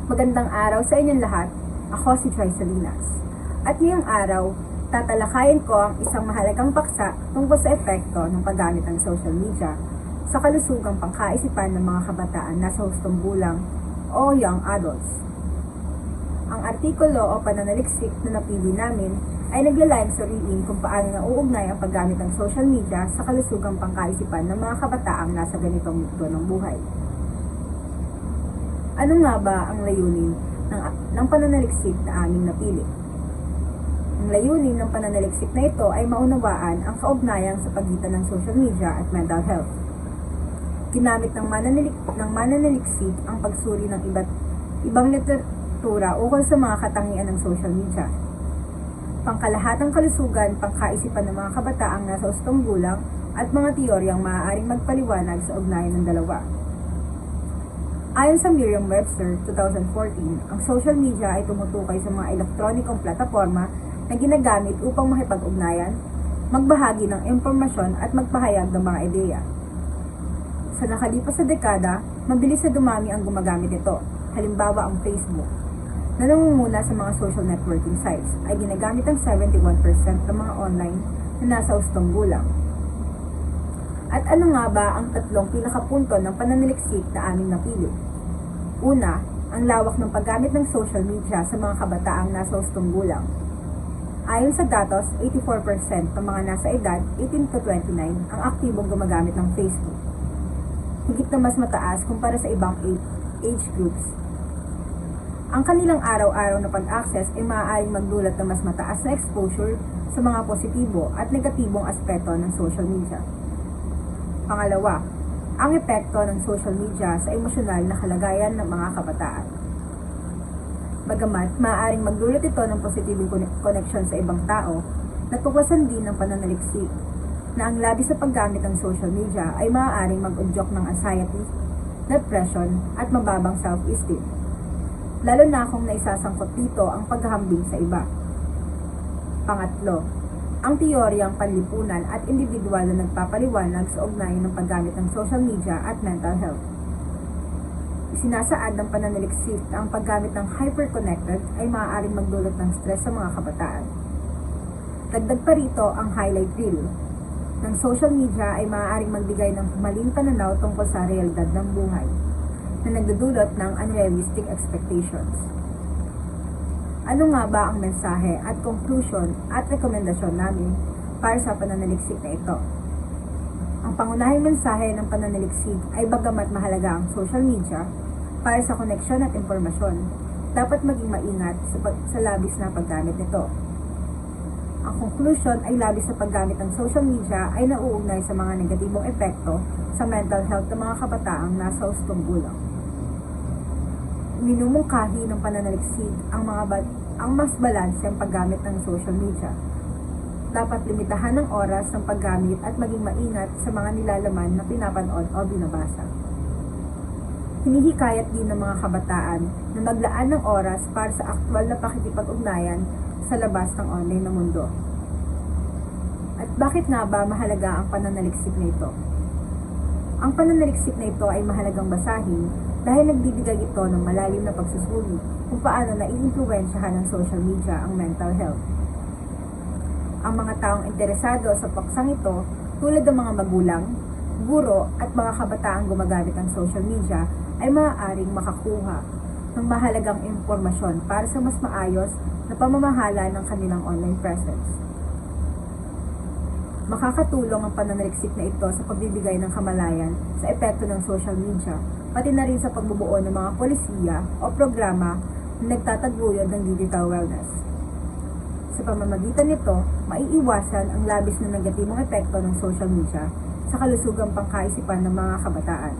Magandang araw sa inyong lahat. Ako si Troy Salinas. At ngayong araw, tatalakayin ko ang isang mahalagang paksa tungkol sa epekto ng paggamit ng social media sa kalusugang pangkaisipan ng mga kabataan nasa hustong gulang o young adults. Ang artikulo o pananaliksik na napili namin ay naglalayong suriin kung paano nauugnay ang paggamit ng social media sa kalusugang pangkaisipan ng mga kabataang nasa ganitong yugto ng buhay. Ano nga ba ang layunin ng pananaliksik na aming napili? Ang layunin ng pananaliksik na ito ay maunawaan ang kaugnayan sa pagitan ng social media at mental health. Ginamit ng mananaliksik ang pagsuri ng ibang literatura ukol sa mga katangian ng social media. Pangkalahatang kalusugan, pangkaisipan ng mga kabataang nasa hustong gulang at mga teoryang maaaring magpaliwanag sa ugnayan ng dalawa. Ayon sa Merriam-Webster 2014, ang social media ay tumutukoy sa mga elektronikong plataporma na ginagamit upang makipag-ugnayan, magbahagi ng impormasyon at magpahayag ng mga ideya. Sa nakalipas na dekada, mabilis na dumami ang gumagamit nito. Halimbawa ang Facebook, na nangunguna sa mga social networking sites, ay ginagamit ng 71% ng mga online na nasa hustong gulang. At ano nga ba ang tatlong pinakapunto ng pananaliksik na aming napili? Una, ang lawak ng paggamit ng social media sa mga kabataang nasa hustong gulang. Ayon sa datos, 84% ng mga nasa edad 18 to 29 ang aktibong gumagamit ng Facebook. Higit na mas mataas kumpara sa ibang age groups. Ang kanilang araw-araw na pag-access ay maaaring magdulot ng mas mataas na exposure sa mga positibo at negatibong aspeto ng social media. Pangalawa, ang epekto ng social media sa emosyonal na kalagayan ng mga kabataan. Bagamat maaaring magdulot ito ng positibong koneksyon sa ibang tao, natuklasan din ng pananaliksik na ang labis sa paggamit ng social media ay maaaring mag-udyok ng anxiety, depression at mababang self-esteem. Lalo na kung naisasangkot dito ang paghahambing sa iba. Pangatlo, ang teoryang panlipunan at individual na nagpapaliwanag sa ugnayan ng paggamit ng social media at mental health. Isinasaad ng pananaliksik na ang paggamit ng hyper-connected ay maaaring magdulot ng stress sa mga kabataan. Dagdag pa rito ang highlight reel ng social media ay maaaring magbigay ng maling pananaw tungkol sa realidad ng buhay na nagdudulot ng unrealistic expectations. Ano nga ba ang mensahe at conclusion at rekomendasyon namin para sa pananaliksik na ito? Ang pangunahing mensahe ng pananaliksik ay bagamat mahalaga ang social media para sa koneksyon at impormasyon, dapat maging maingat sa labis na paggamit nito. Ang conclusion ay labis na paggamit ng social media ay nauugnay sa mga negatibong epekto sa mental health ng mga kabataang nasa hustong gulang. Minumungkahi ng pananaliksik ang mas balanseng paggamit ng social media. Dapat limitahan ng oras ng paggamit at maging maingat sa mga nilalaman na pinapanood o binabasa. Hinihikayat din ng mga kabataan na maglaan ng oras para sa aktwal na pakikipag-ugnayan sa labas ng online na mundo. At bakit nga ba mahalaga ang pananaliksik na ito? Ang pananaliksik na ito ay mahalagang basahin dahil nagbibigay ito ng malalim na pagsusuri kung paano naiimpluwensyahan ng social media ang mental health. Ang mga taong interesado sa paksang ito, tulad ng mga magulang, guro at mga kabataang gumagamit ng social media, ay maaaring makakuha ng mahalagang impormasyon para sa mas maayos na pamamahala ng kanilang online presence. Makakatulong ang pananaliksik na ito sa pagbibigay ng kamalayan sa epekto ng social media, pati na rin sa pagbubuo ng mga polisiya o programa na nagtataguyod ng digital wellness. Sa pamamagitan nito, maiiwasan ang labis na negatibong epekto ng social media sa kalusugang pangkaisipan ng mga kabataan.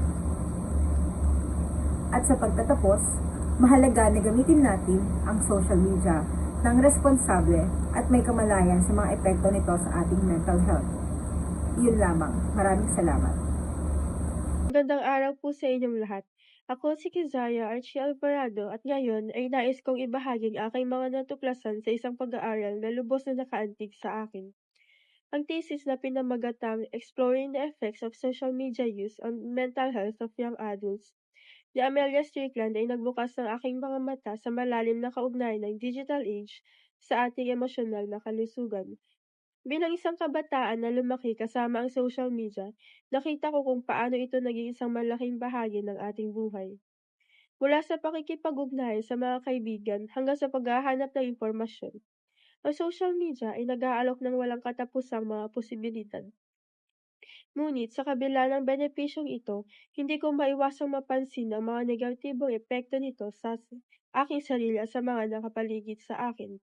At sa pagtatapos, mahalaga na gamitin natin ang social media ng responsable at may kamalayan sa mga epekto nito sa ating mental health. Iyon lamang. Maraming salamat. Magandang araw po sa inyong lahat. Ako si Kizaya Archie Alvarado at ngayon ay nais kong ibahagi ang aking mga natuklasan sa isang pag-aaral na lubos na nakaantig sa akin. Ang thesis na pinamagatang Exploring the Effects of Social Media Use on Mental Health of Young Adults ni Amelia Strickland ay nagbukas ng aking mga mata sa malalim na kaugnayan ng digital age sa ating emosyonal na kalusugan. Bilang isang kabataan na lumaki kasama ang social media, nakita ko kung paano ito naging isang malaking bahagi ng ating buhay. Mula sa pakikipag-ugnayan sa mga kaibigan hanggang sa paghahanap ng impormasyon, ang social media ay nag-aalok ng walang katapusang mga posibilidad. Ngunit sa kabila ng benepisyong ito, hindi ko maiwasang mapansin ang mga negatibong epekto nito sa aking sarili at sa mga nakapaligid sa akin.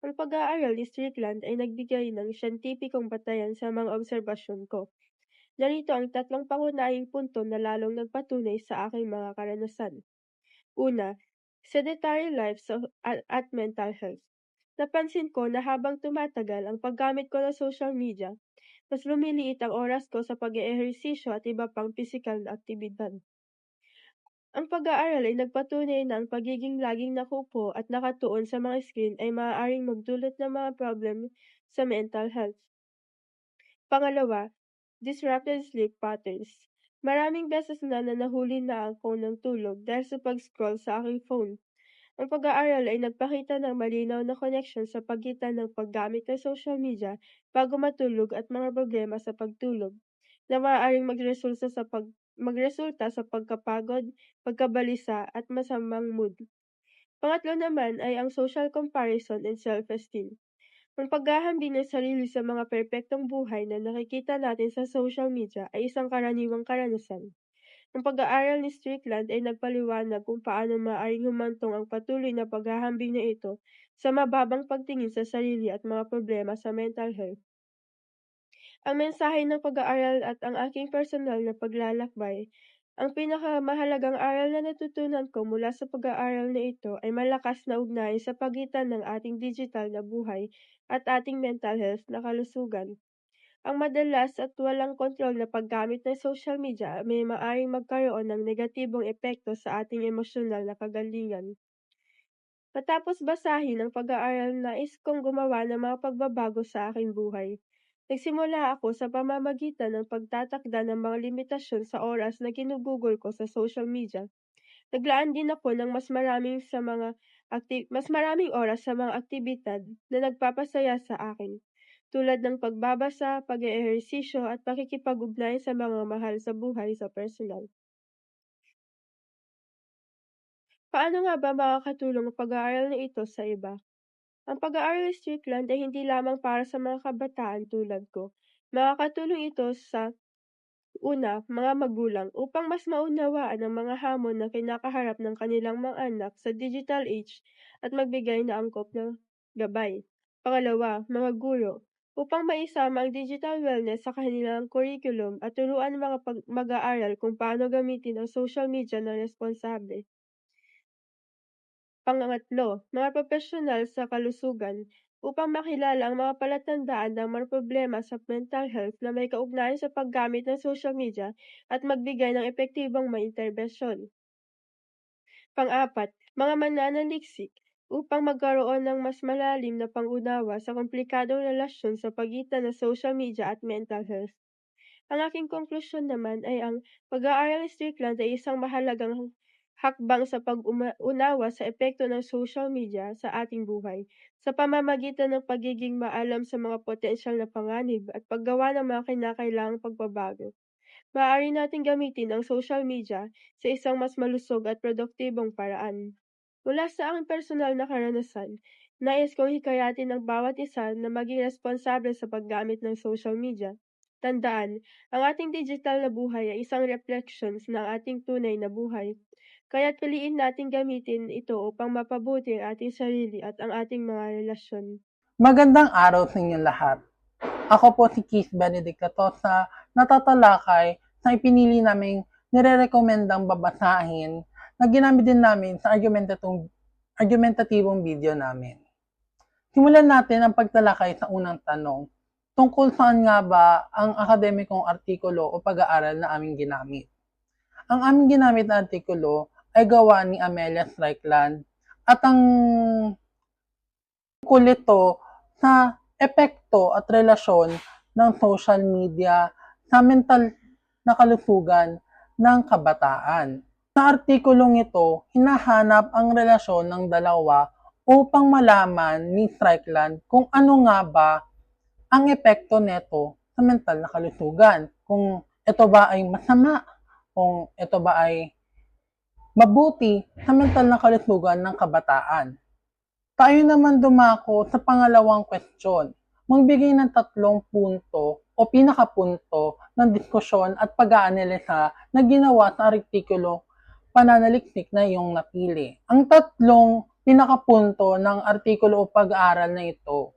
Ang pag-aaral ni Strickland ay nagbigay ng siyentipikong batayan sa mga obserbasyon ko. Narito ang 3 pangunahing punto na lalong nagpatunay sa aking mga karanasan. Una, sedentary life at mental health. Napansin ko na habang tumatagal ang paggamit ko ng social media, mas lumiliit ang oras ko sa pag-eehersisyo at iba pang pisikal na aktibidad. Ang pag-aaral ay nagpatunay na ang pagiging laging nakaupo at nakatuon sa mga screen ay maaaring magdulot ng mga problem sa mental health. Pangalawa, disrupted sleep patterns. Maraming beses na nahuli na ako ng tulog dahil sa pag-scroll sa aking phone. Ang pag-aaral ay nagpakita ng malinaw na connection sa pagitan ng paggamit ng social media bago matulog at mga problema sa pagtulog na maaaring magresulta sa pagkapagod, pagkabalisa at masamang mood. Pangatlo naman ay ang social comparison and self-esteem. Ang paghahambing ng sarili sa mga perpektong buhay na nakikita natin sa social media ay isang karaniwang karanasan. Ang pag-aaral ni Strickland ay nagpaliwanag kung paano maaaring humantong ang patuloy na paghahambing na ito sa mababang pagtingin sa sarili at mga problema sa mental health. Ang mensahe ng pag-aaral at ang aking personal na paglalakbay, ang pinakamahalagang aral na natutunan ko mula sa pag-aaral na ito ay malakas na ugnayan sa pagitan ng ating digital na buhay at ating mental health na kalusugan. Ang madalas at walang kontrol na paggamit ng social media may maaaring magkaroon ng negatibong epekto sa ating emosyonal na kagalingan. Matapos basahin ang pag-aaral, nais kong gumawa ng mga pagbabago sa aking buhay. Nagsimula ako sa pamamagitan ng pagtatakda ng mga limitasyon sa oras na ginugugol ko sa social media. Naglaan din ako ng mas maraming oras sa mga aktibidad na nagpapasaya sa akin, tulad ng pagbabasa, pag-eehersisyo at pakikipag-ugnayan sa mga mahal sa buhay sa personal. Paano nga ba makakatulong ang pag-aaral na ito sa iba? Ang pag-aaral ni Strickland ay hindi lamang para sa mga kabataan tulad ko. Makakatulong ito sa una, mga magulang upang mas maunawaan ang mga hamon na kinakaharap ng kanilang mga anak sa digital age at magbigay na angkop ng gabay. Pangalawa, mga guro upang maisama ang digital wellness sa kanilang curriculum at turuan ang mga mag-aaral kung paano gamitin ang social media na responsable. Pangatlo, mga propesyonal sa kalusugan upang makilala ang mga palatandaan ng mga problema sa mental health na may kaugnayan sa paggamit ng social media at magbigay ng epektibong mga interbensyon. Pang-apat, mga mananaliksik upang magkaroon ng mas malalim na pangunawa sa komplikadong relasyon sa pagitan ng social media at mental health. Ang aking konklusyon naman ay ang pag-aaral ni Strickland ay isang mahalagang hakbang sa pag-unawa sa epekto ng social media sa ating buhay sa pamamagitan ng pagiging maalam sa mga potensyal na panganib at paggawa ng mga kinakailangang pagbabago. Maaari nating gamitin ang social media sa isang mas malusog at produktibong paraan. Mula sa aking personal na karanasan, nais kong hikayatin ang bawat isa na maging responsable sa paggamit ng social media. Tandaan, ang ating digital na buhay ay isang reflections ng ating tunay na buhay. Kaya't piliin natin gamitin ito upang mapabuti ang ating sarili at ang ating mga relasyon. Magandang araw sa inyong lahat. Ako po si Keith Benedict Latosa, natatalakay sa ipinili naming nire-recommendang babasahin na ginamit din namin sa argumentatibong video namin. Simulan natin ang pagtalakay sa unang tanong, tungkol saan nga ba ang akademikong artikulo o pag-aaral na aming ginamit. Ang aming ginamit na artikulo ay gawa ni Amelia Strickland at ang kulito sa epekto at relasyon ng social media sa mental na kalusugan ng kabataan. Sa artikulong ito, hinahanap ang relasyon ng dalawa upang malaman ni Strickland kung ano nga ba ang epekto nito sa mental na kalusugan. Kung ito ba ay masama, kung ito ba ay mabuti sa mental na kalusugan ng kabataan. Tayo naman dumako sa pangalawang kwestiyon. Magbigay ng 3 punto o pinakapunto ng diskusyon at pag-aanalisa na ginawa sa artikulo pananaliksik na iyong napili. Ang 3 pinakapunto ng artikulo o pag-aaral na ito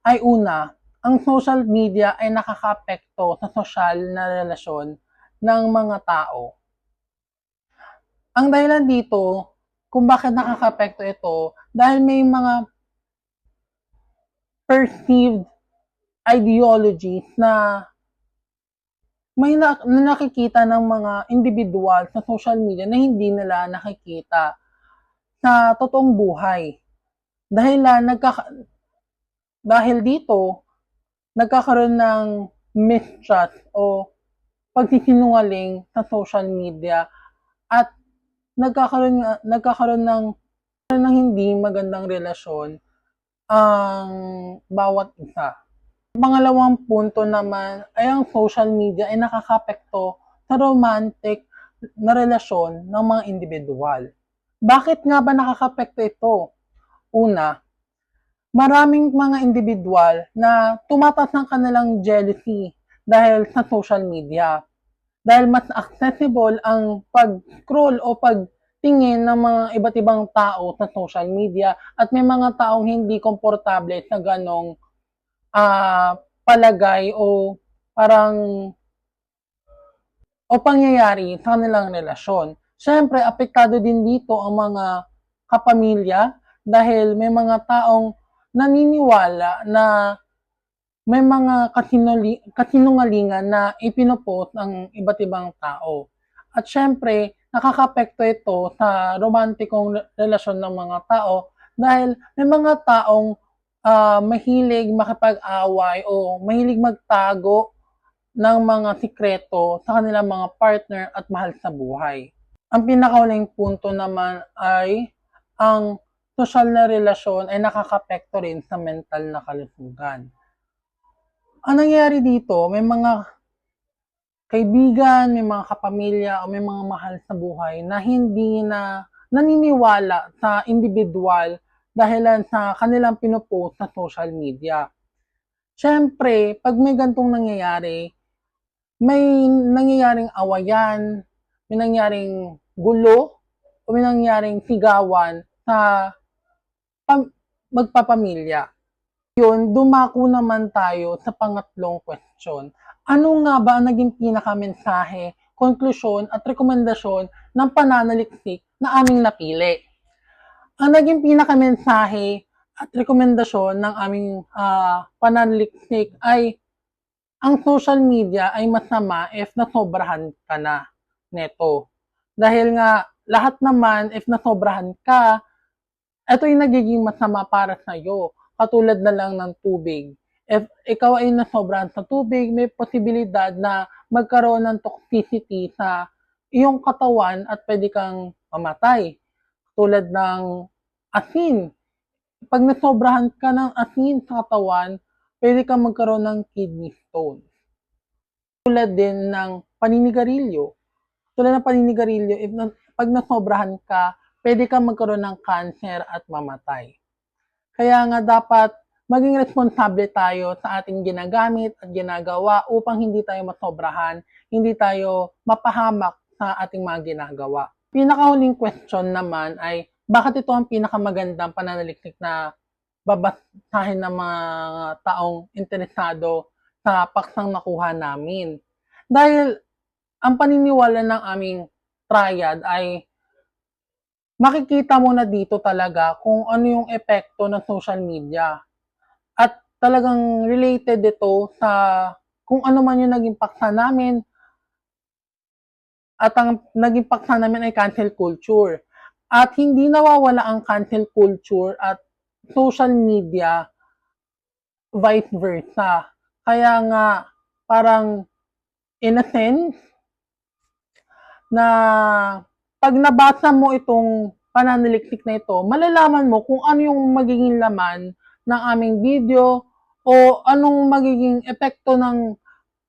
ay una, ang social media ay nakakaapekto sa sosyal na relasyon ng mga tao. Ang dahilan dito kung bakit nakakaapekto ito dahil may mga perceived ideologies na na nakikita ng mga individual sa social media na hindi nila nakikita sa totoong buhay. Dahil dito, nagkakaroon ng mistrust o pagsisinungaling sa social media at nagkakaroon ng hindi magandang relasyon ang bawat isa. Pangalawang punto naman ay ang social media ay nakakaapekto sa romantic na relasyon ng mga individual. Bakit nga ba nakakaapekto ito? Una, maraming mga individual na tumataas ng kanilang jealousy dahil sa social media. Dahil mas accessible ang pag-scroll o pagtingin ng mga iba't ibang tao sa social media at may mga taong hindi komportable sa ganong palagay o parang o pangyayari sa kanilang relasyon. Siyempre, apektado din dito ang mga kapamilya dahil may mga taong naniniwala na may mga kasinungalingan na ipinopost ng iba't ibang tao. At syempre, nakakapekto ito sa romantikong relasyon ng mga tao dahil may mga taong mahilig makipag-away o mahilig magtago ng mga sikreto sa kanilang mga partner at mahal sa buhay. Ang pinakahuling punto naman ay ang sosyal na relasyon ay nakakapekto rin sa mental na kalusugan. Ang nangyayari dito, may mga kaibigan, may mga kapamilya o may mga mahal sa buhay na hindi na naniniwala sa individual dahilan sa kanilang pinopost sa social media. Siyempre, pag may gantong nangyayari, may nangyayaring awayan, may nangyaring gulo, o may nangyaring sigawan sa magpapamilya. Yun, dumako naman tayo sa pangatlong question. Ano nga ba ang naging pinakamensahe, konklusyon at rekomendasyon ng pananaliksik na aming napili? Ang naging pinakamensahe at rekomendasyon ng aming pananaliksik ay ang social media ay masama if nasobrahan ka na neto. Dahil nga lahat naman if nasobrahan ka, ito'y nagiging masama para sa'yo. Katulad na lang ng tubig. If ikaw ay nasobrahan sa tubig, may posibilidad na magkaroon ng toxicity sa iyong katawan at pwede kang mamatay. Tulad ng asin. Pag nasobrahan ka ng asin sa katawan, pwede kang magkaroon ng kidney stone. Tulad din ng paninigarilyo. Pag nasobrahan ka, pwede kang magkaroon ng cancer at mamatay. Kaya nga dapat maging responsable tayo sa ating ginagamit at ginagawa upang hindi tayo masobrahan, hindi tayo mapahamak sa ating mga ginagawa. Pinakahuling question naman ay, bakit ito ang pinakamagandang pananaliksik na babasahin ng mga taong interesado sa paksang nakuha namin? Dahil ang paniniwala ng aming triad ay makikita mo na dito talaga kung ano yung epekto ng social media. At talagang related ito sa kung ano man yung naging paksa namin. At ang naging paksa namin ay cancel culture. At hindi nawawala ang cancel culture at social media vice versa. Kaya nga parang in a sense na pag nabasa mo itong pananaliksik na ito, malalaman mo kung ano yung magiging laman ng aming video o anong magiging epekto ng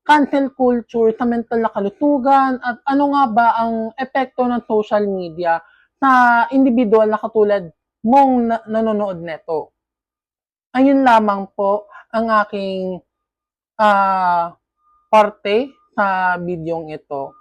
cancel culture sa mental na kalusugan at ano nga ba ang epekto ng social media sa individual na katulad mong nanonood neto. Ayun lamang po ang aking parte sa bidyong ito.